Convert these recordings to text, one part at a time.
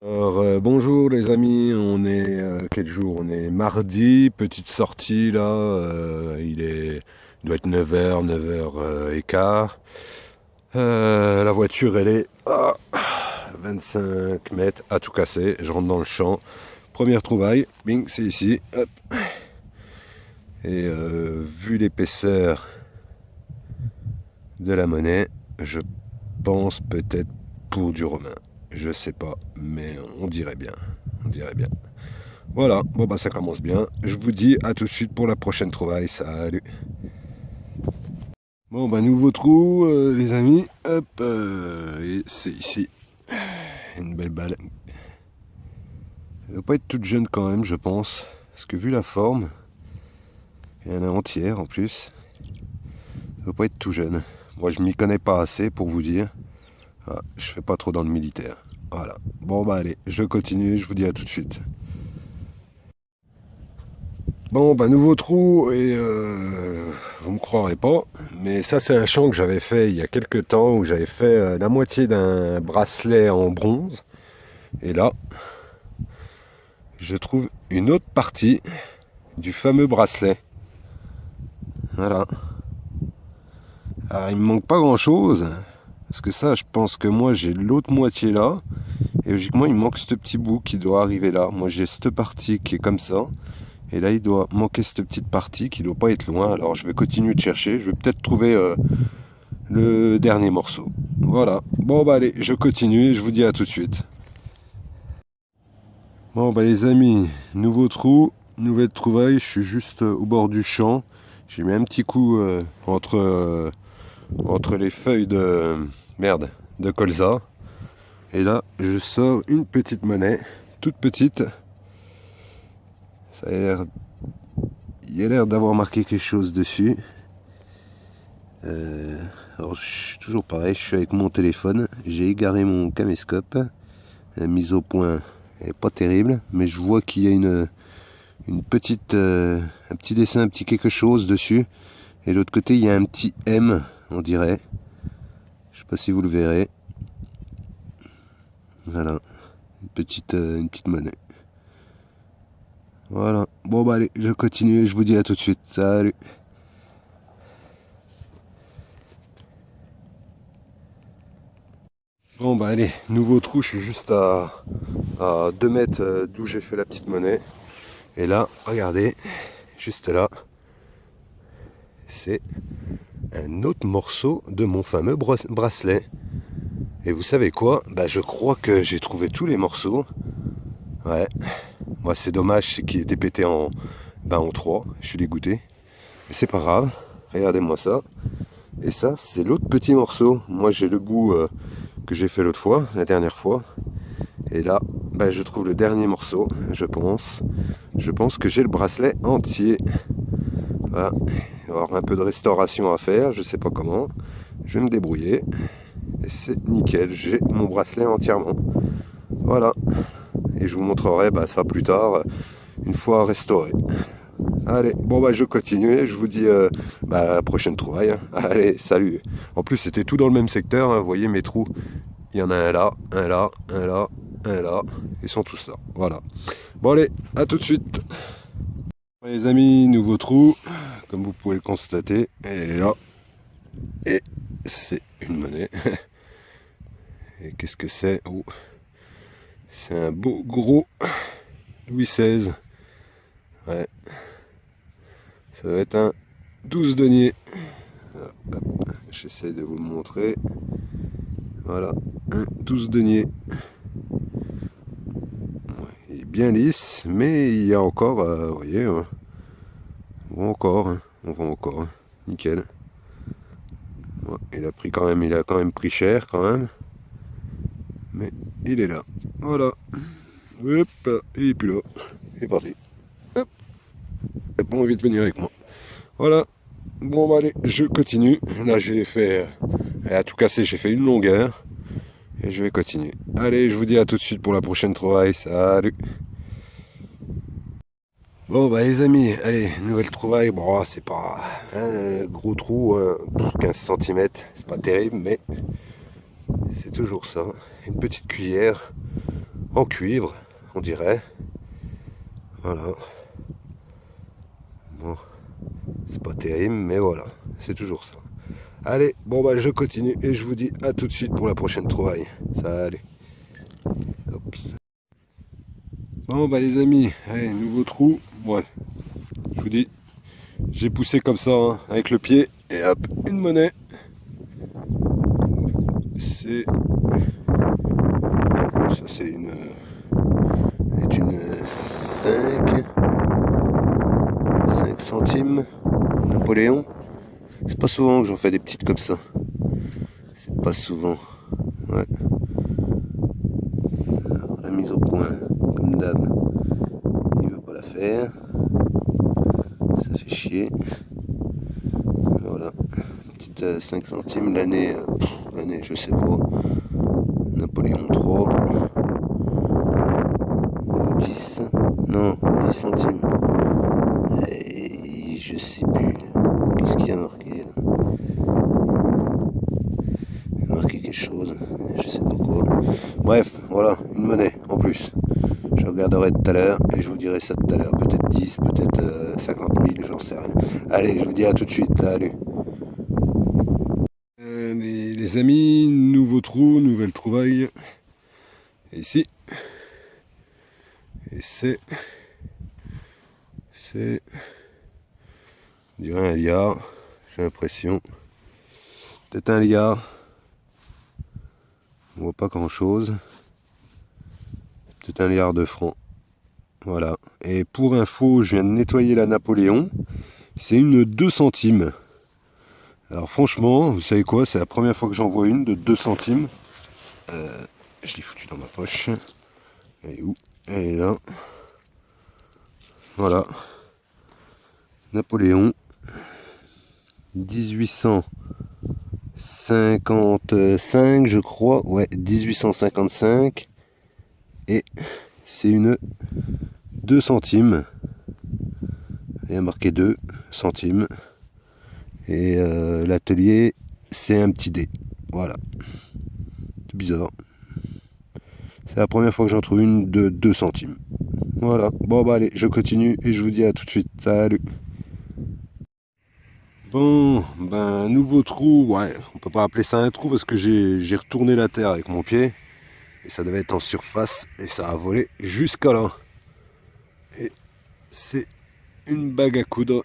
Alors, bonjour les amis, on est quel jour? On est mardi, petite sortie là, il doit être 9h, 9h15. La voiture elle est à 25 mètres à tout casser, je rentre dans le champ. Première trouvaille, bing, c'est ici, hop. Et vu l'épaisseur de la monnaie, je pense peut-être pour du romain. Je sais pas, mais on dirait bien. On dirait bien. Voilà, bon bah ça commence bien. Je vous dis à tout de suite pour la prochaine trouvaille. Salut. Bon bah nouveau trou les amis. Hop, et c'est ici. Une belle balle. Elle va pas être toute jeune quand même je pense. Parce que vu la forme, et elle est entière en plus. Elle va pas être tout jeune. Moi je m'y connais pas assez pour vous dire. Ah, je fais pas trop dans le militaire. Voilà. Bon bah allez, je continue, je vous dis à tout de suite. Bon, bah nouveau trou et vous me croirez pas, mais ça c'est un champ que j'avais fait il y a quelques temps où j'avais fait la moitié d'un bracelet en bronze. Et là, je trouve une autre partie du fameux bracelet. Voilà. Alors, il me manque pas grand chose, parce que ça, je pense que moi j'ai l'autre moitié là, et logiquement il me manque ce petit bout qui doit arriver là. Moi j'ai cette partie qui est comme ça. Et là, il doit manquer cette petite partie qui doit pas être loin. Alors, je vais continuer de chercher. Je vais peut-être trouver le dernier morceau. Voilà. Bon, bah allez, je continue et je vous dis à tout de suite. Bon, bah les amis, nouveau trou, nouvelle trouvaille. Je suis juste au bord du champ. J'ai mis un petit coup entre les feuilles de colza. Et là, je sors une petite monnaie, toute petite. Ça a l'air, il y a l'air d'avoir marqué quelque chose dessus. Alors je suis toujours pareil, je suis avec mon téléphone, j'ai égaré mon caméscope, la mise au point est pas terrible, mais je vois qu'il y a une petite, un petit dessin, un petit quelque chose dessus, et de l'autre côté il y a un petit M, on dirait, je sais pas si vous le verrez, voilà, une petite monnaie. Voilà, bon bah allez, je continue, je vous dis à tout de suite, salut. Bon bah allez, nouveau trou, je suis juste à 2 mètres d'où j'ai fait la petite monnaie. Et là, regardez, juste là, c'est un autre morceau de mon fameux bracelet. Et vous savez quoi? Bah je crois que j'ai trouvé tous les morceaux. Ouais, moi c'est dommage, c'est qu'il était pété en 3, je suis dégoûté. Mais c'est pas grave, regardez-moi ça. Et ça, c'est l'autre petit morceau. Moi j'ai le bout que j'ai fait l'autre fois, la dernière fois. Et là, bah, je trouve le dernier morceau, je pense. Je pense que j'ai le bracelet entier. Voilà. Il va y avoir un peu de restauration à faire, je sais pas comment. Je vais me débrouiller. Et c'est nickel, j'ai mon bracelet entièrement. Voilà. Et je vous montrerai ça plus tard, une fois restauré. Allez, bon bah je continue et je vous dis à la prochaine trouvaille. Hein. Allez, salut. En plus c'était tout dans le même secteur, hein. Vous voyez mes trous. Il y en a un là, un là, un là, un là. Ils sont tous là. Voilà. Bon allez, à tout de suite. Les amis, nouveau trou. Comme vous pouvez le constater, elle est là. Et c'est une monnaie. Et qu'est-ce que c'est? Oh, c'est un beau gros Louis XVI. Ouais. Ça va être un 12 deniers. J'essaie de vous le montrer. Voilà, un 12 deniers. Il est bien lisse, mais il y a encore, vous voyez, on voit encore, hein, on voit encore, hein, nickel. Ouais, il a quand même pris cher quand même, mais il est là. Voilà. Hop, il est plus là. Il est parti. Hop. Il n'a pas envie de venir avec moi. Voilà. Bon bah allez, je continue. Là j'ai fait, à tout casser, j'ai fait une longueur. Et je vais continuer. Allez, je vous dis à tout de suite pour la prochaine trouvaille. Salut. Bon bah les amis, allez, nouvelle trouvaille. Bon, c'est pas un gros trou, 15 cm, c'est pas terrible, mais c'est toujours ça. Une petite cuillère en cuivre, on dirait. Voilà. Bon, c'est pas terrible, mais voilà, c'est toujours ça. Allez, bon bah je continue et je vous dis à tout de suite pour la prochaine trouvaille. Salut. Oups. Bon bah les amis, allez, nouveau trou. Ouais, je vous dis, j'ai poussé comme ça hein, avec le pied et hop, une monnaie. C'est ça, c'est une 5 centimes Napoléon. C'est pas souvent que j'en fais des petites comme ça. C'est pas souvent. Ouais. Alors, la mise au point, comme d'hab, il veut pas la faire. Ça fait chier. Voilà. Petite 5 centimes l'année, je sais pas. Napoléon 3. 10. Non, 10 centimes. Et je sais plus. Qu'est-ce qu'il y a marqué là? Il y a marqué quelque chose. Je sais pas quoi. Bref, voilà, une monnaie en plus. Je regarderai tout à l'heure et je vous dirai ça tout à l'heure. Peut-être 10, peut-être 50 000, j'en sais rien. Allez, je vous dis à tout de suite. Salut. Les amis, nouveau trou, nouvelle trouvaille. Ici. Et c'est. On dirait un liard. J'ai l'impression. Peut-être un liard. On voit pas grand chose. Peut-être un liard de francs. Voilà. Et pour info, je viens de nettoyer la Napoléon. C'est une 2 centimes. Alors franchement, vous savez quoi? C'est la première fois que j'en vois une de 2 centimes. Je l'ai foutu dans ma poche. Elle est où? Elle est là. Voilà. Napoléon. 1855, je crois. Ouais, 1855. Et c'est une 2 centimes. Il y a marqué 2 centimes. Et l'atelier, c'est un petit dé. Voilà. C'est bizarre. C'est la première fois que j'en trouve une de 2 centimes. Voilà. Bon, bah allez, je continue et je vous dis à tout de suite. Salut. Bon, ben, nouveau trou. Ouais, on peut pas appeler ça un trou parce que j'ai retourné la terre avec mon pied. Et ça devait être en surface et ça a volé jusqu'à là. Et c'est une bague à coudre.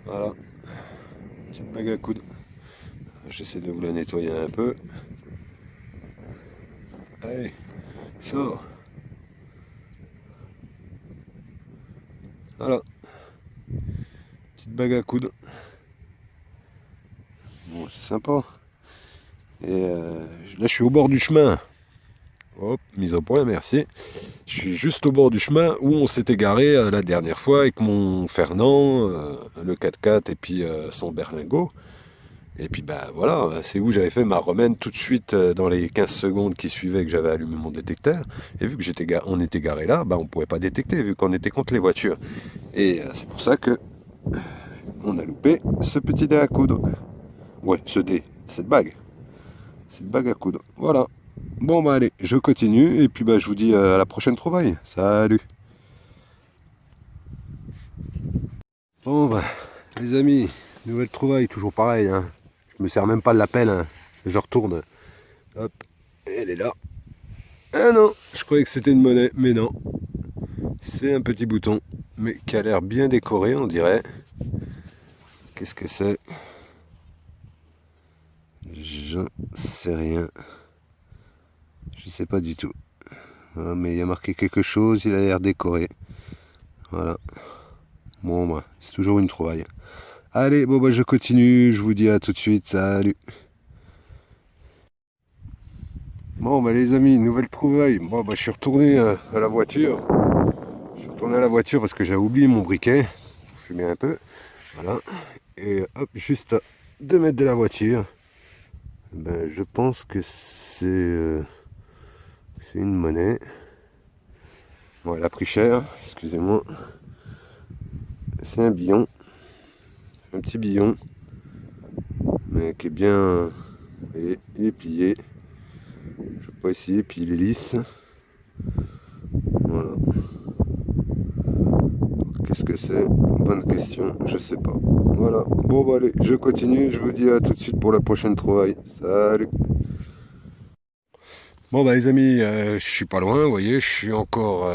Voilà. Petite bague à coudre. J'essaie de vous la nettoyer un peu. Allez, sors. Voilà. Petite bague à coudre. Bon, c'est sympa. Et là, je suis au bord du chemin. Hop, mise au point, merci. Je suis juste au bord du chemin où on s'est égaré la dernière fois avec mon Fernand, le 4x4 et puis son berlingot. Et puis ben voilà, c'est où j'avais fait ma remène tout de suite dans les 15 secondes qui suivaient que j'avais allumé mon détecteur. Et vu que on était garé là, ben on ne pouvait pas détecter vu qu'on était contre les voitures. Et c'est pour ça que on a loupé ce petit dé à coudre. Ouais, cette bague. Cette bague à coudre. Voilà. Bon bah allez, je continue et puis bah je vous dis à la prochaine trouvaille. Salut. Bon bah les amis, nouvelle trouvaille, toujours pareil. Hein. Je me sers même pas de la pelle. Hein. Je retourne. Hop, elle est là. Ah non, je croyais que c'était une monnaie, mais non. C'est un petit bouton, mais qui a l'air bien décoré, on dirait. Qu'est-ce que c'est? Je sais rien. Je sais pas du tout. Ah, mais il y a marqué quelque chose, il a l'air décoré. Voilà. Bon, bah, c'est toujours une trouvaille. Allez, bon, bah, je continue. Je vous dis à tout de suite. Salut. Bon, bah, les amis, nouvelle trouvaille. Bon, bah, je suis retourné à la voiture. Je suis retourné à la voiture parce que j'avais oublié mon briquet. Je fumais un peu. Voilà. Et hop, juste à 2 mètres de la voiture. Ben, je pense que c'est une monnaie. Bon, elle a pris cher, excusez-moi. C'est un billon. Un petit billon. Mais qui est bien. Et il est plié. Je vais pas essayer, puis il est lisse. Voilà. Qu'est-ce que c'est? Bonne question, je sais pas. Voilà. Bon bah allez, je continue, je vous dis à tout de suite pour la prochaine trouvaille. Salut! Bon bah les amis, je suis pas loin, vous voyez, je suis encore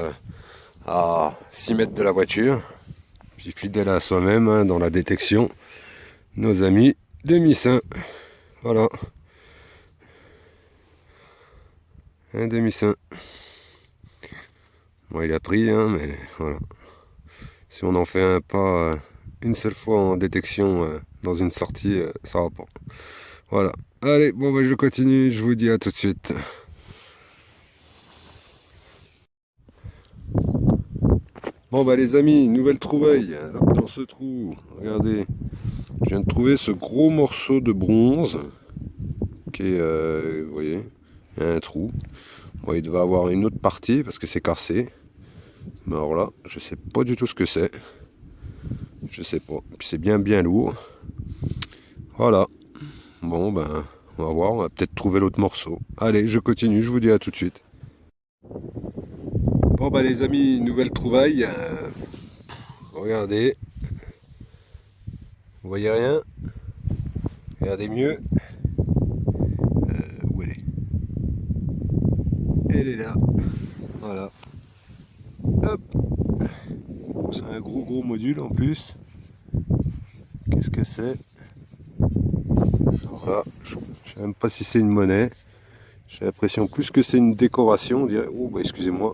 à 6 mètres de la voiture. Puis fidèle à soi-même hein, dans la détection. Nos amis de Missin. Voilà. Un demi-saint. Bon, il a pris, hein, mais voilà. Si on en fait un pas une seule fois en détection dans une sortie, ça va pas. Voilà. Allez, bon, bah, je continue. Je vous dis à tout de suite. Bon, bah, les amis, nouvelle trouvaille. Dans ce trou, regardez. Je viens de trouver ce gros morceau de bronze. Qui est, vous voyez, il y a un trou. Bon, il devait avoir une autre partie parce que c'est cassé. Mais alors là, je sais pas du tout ce que c'est. Je sais pas. Puis c'est bien lourd. Voilà. Bon ben, on va voir. On va peut-être trouver l'autre morceau. Allez, je continue. Je vous dis à tout de suite. Bon bah les amis, nouvelle trouvaille. Regardez. Vous voyez rien? Regardez mieux. Où elle est? Elle est là. Voilà. Hop. C'est un gros module en plus. Qu'est-ce que c'est? Voilà. Je sais même pas si c'est une monnaie. J'ai l'impression plus que c'est une décoration. On dirait... Oh bah excusez-moi.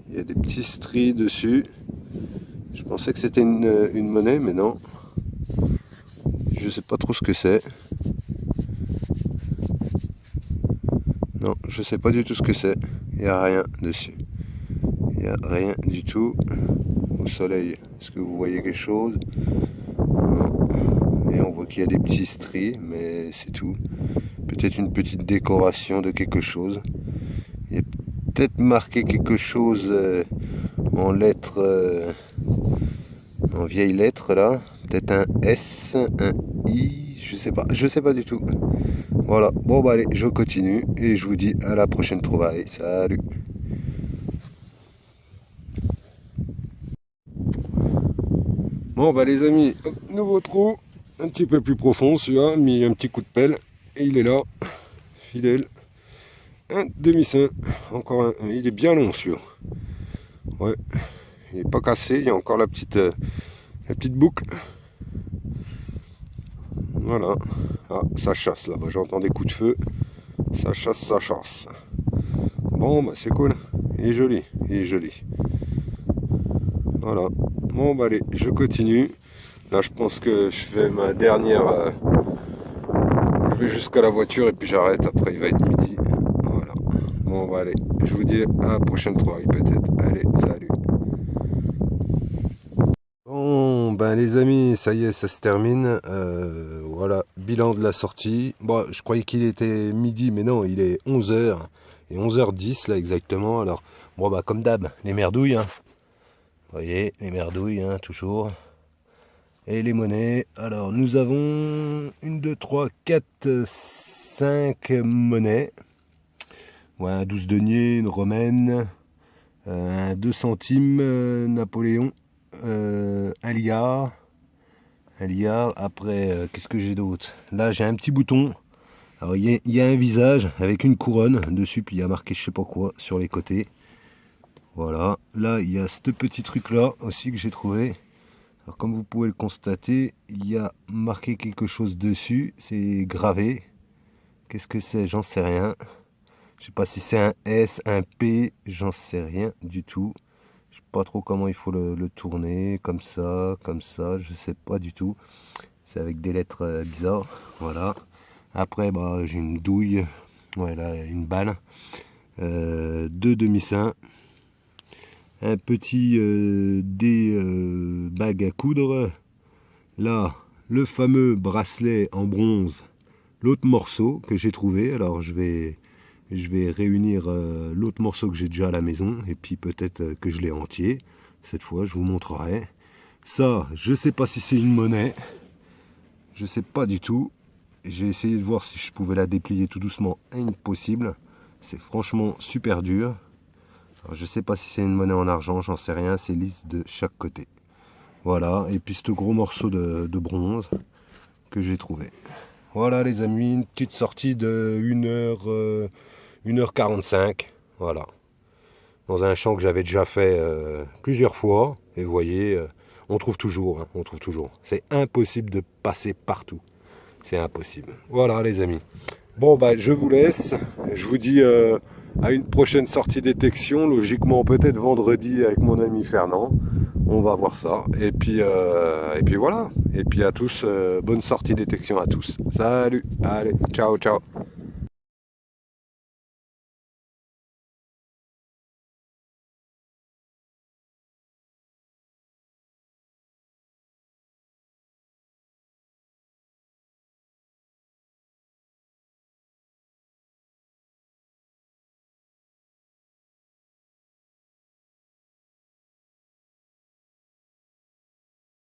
Il y a des petits stries dessus. Je pensais que c'était une monnaie, mais non. Je sais pas trop ce que c'est. Non, je sais pas du tout ce que c'est. Il n'y a rien dessus. Il n'y a rien du tout. Au soleil, est-ce que vous voyez quelque chose? Non. Et on voit qu'il y a des petits stries, mais c'est tout. Peut-être une petite décoration de quelque chose. Il y a peut-être marqué quelque chose en lettres, en vieilles lettres là. Peut-être un S, un I, je sais pas du tout. Voilà, bon bah allez, je continue et je vous dis à la prochaine trouvaille. Salut! Bon bah les amis, hop, nouveau trou, un petit peu plus profond celui-là, mis un petit coup de pelle et il est là, fidèle. Un demi-saint, encore un, il est bien long celui-là. Ouais, il n'est pas cassé, il y a encore la petite boucle. Voilà. Ah, ça chasse là-bas, j'entends des coups de feu. Ça chasse, ça chasse. Bon, bah c'est cool. Il est joli, il est joli. Voilà. Bon, bah allez, je continue. Là, je pense que je fais ma dernière. Je vais jusqu'à la voiture et puis j'arrête. Après, il va être midi. Voilà. Bon, bah allez, je vous dis à la prochaine trouvaille peut-être. Allez, salut. Bon, ben les amis, ça y est, ça se termine. Voilà, bilan de la sortie. Bon, je croyais qu'il était midi, mais non, il est 11h. Et 11h10 là exactement. Alors, bon, bah comme d'hab, les merdouilles. Hein. Vous voyez, les merdouilles, hein, toujours. Et les monnaies. Alors, nous avons 1, 2, 3, 4, 5 monnaies. Ouais, un 12 deniers, une romaine, un 2 centimes, Napoléon. Un liard. Après, qu'est-ce que j'ai d'autre? Là, j'ai un petit bouton. Alors, il y a un visage avec une couronne dessus, puis il y a marqué je sais pas quoi sur les côtés. Voilà. Là, il y a ce petit truc-là aussi que j'ai trouvé. Alors, comme vous pouvez le constater, il y a marqué quelque chose dessus. C'est gravé. Qu'est-ce que c'est? J'en sais rien. Je sais pas si c'est un S, un P, j'en sais rien du tout. Je sais pas trop comment il faut le tourner, comme ça, je sais pas du tout. C'est avec des lettres bizarres, voilà. Après, bah, j'ai une douille, voilà, une balle, 2 demi-saints, un petit des bagues à coudre. Là, le fameux bracelet en bronze, l'autre morceau que j'ai trouvé. Alors, je vais réunir l'autre morceau que j'ai déjà à la maison et puis peut-être que je l'ai entier. Cette fois, je vous montrerai. Ça, je sais pas si c'est une monnaie. Je sais pas du tout. j'ai essayé de voir si je pouvais la déplier tout doucement. Impossible. C'est franchement super dur. Alors, je sais pas si c'est une monnaie en argent, j'en sais rien. C'est lisse de chaque côté. Voilà. Et puis ce gros morceau de bronze que j'ai trouvé. Voilà les amis, une petite sortie de 1h45. Voilà. Dans un champ que j'avais déjà fait plusieurs fois. Et vous voyez, on trouve toujours. Hein, on trouve toujours. C'est impossible de passer partout. C'est impossible. Voilà les amis. Bon bah je vous laisse. Je vous dis à une prochaine sortie détection. Logiquement peut-être vendredi avec mon ami Fernand. On va voir ça. Et puis voilà. Et puis à tous, bonne sortie détection à tous. Salut. Allez, ciao, ciao.